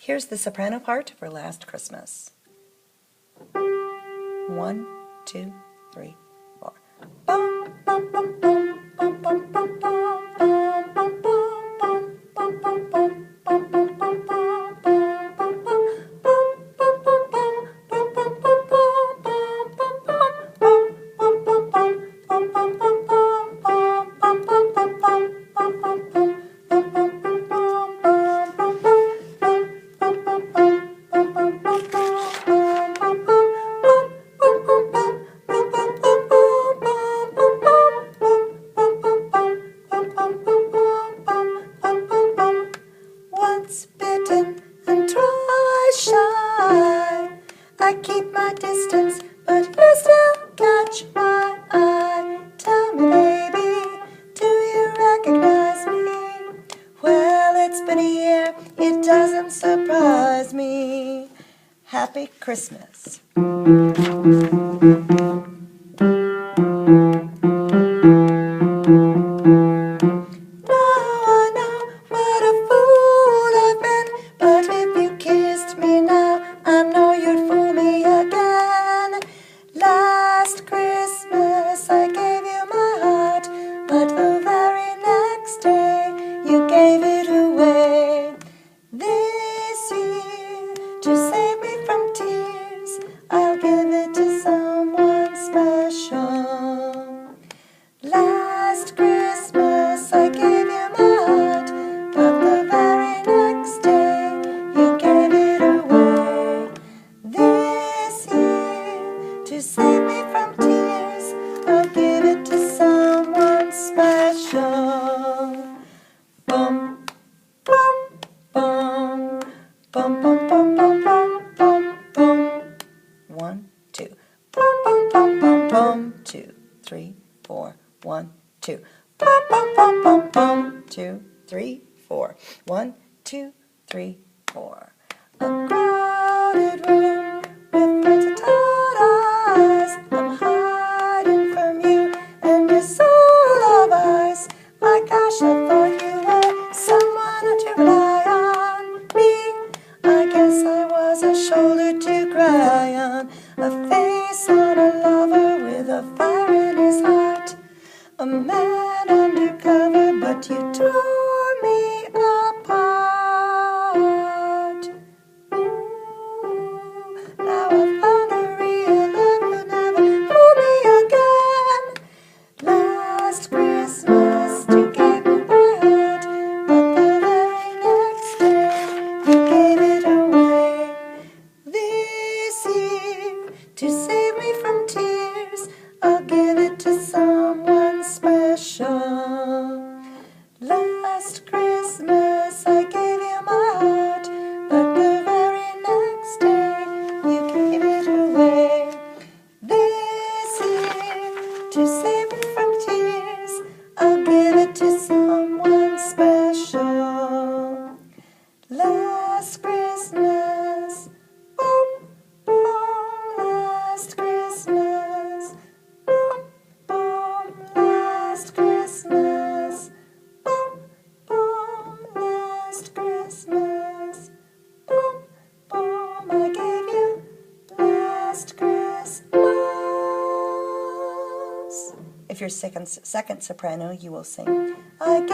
Here's the soprano part for Last Christmas. 1, 2, 3, 4. Bum, bum, bum, bum, bum, bum, bum, bum, bum, bum, bum, bum, bum, bum, bum, bum, bum, bum, once bitten and twice shy, I keep my distance, but you still catch my eye. Tell me, baby, do you recognize me? Well, it's been a year, it doesn't surprise me. Happy Christmas. Last Christmas I gave you my heart, but the very next day you gave it away. This year, to save me from tears, I'll give it to someone special. Last Christmas I gave you my heart, but the very next day you gave it away. This year, to save me from tears, I'll give it to someone special. Bum, bum, bum, bum, bum, bum, bum, bum, bum, bum. 1, 2. Bum, bum, bum, bum, bum. 2, 3, 4. 1, 2. Bum, bum, bum, bum, bum. 2, 3, 4. 1, 2, 3, 4. A crowded room with friends with tired eyes. I'm hiding from you and your soul of ice. My gosh, I thought you were someone to rely on. Me, I guess I was a shoulder to cry on, a face on a lover with a fire in his heart, a man undercover, but you tore me apart. Now I found a real love who never fooled me again. Last Christmas you gave me my heart, but the very next day you gave it away. This year, to save me from tears, I'll give it to someone special. Last Christmas I gave you my heart, but the very next day you gave it away. This year, to save me from tears, I'll give it to someone special. Last Christmas, boom, boom, last Christmas, boom, boom, last Christmas, boom, boom, last Christmas, boom, boom, I gave you last Christmas. If you're second soprano, you will sing, I gave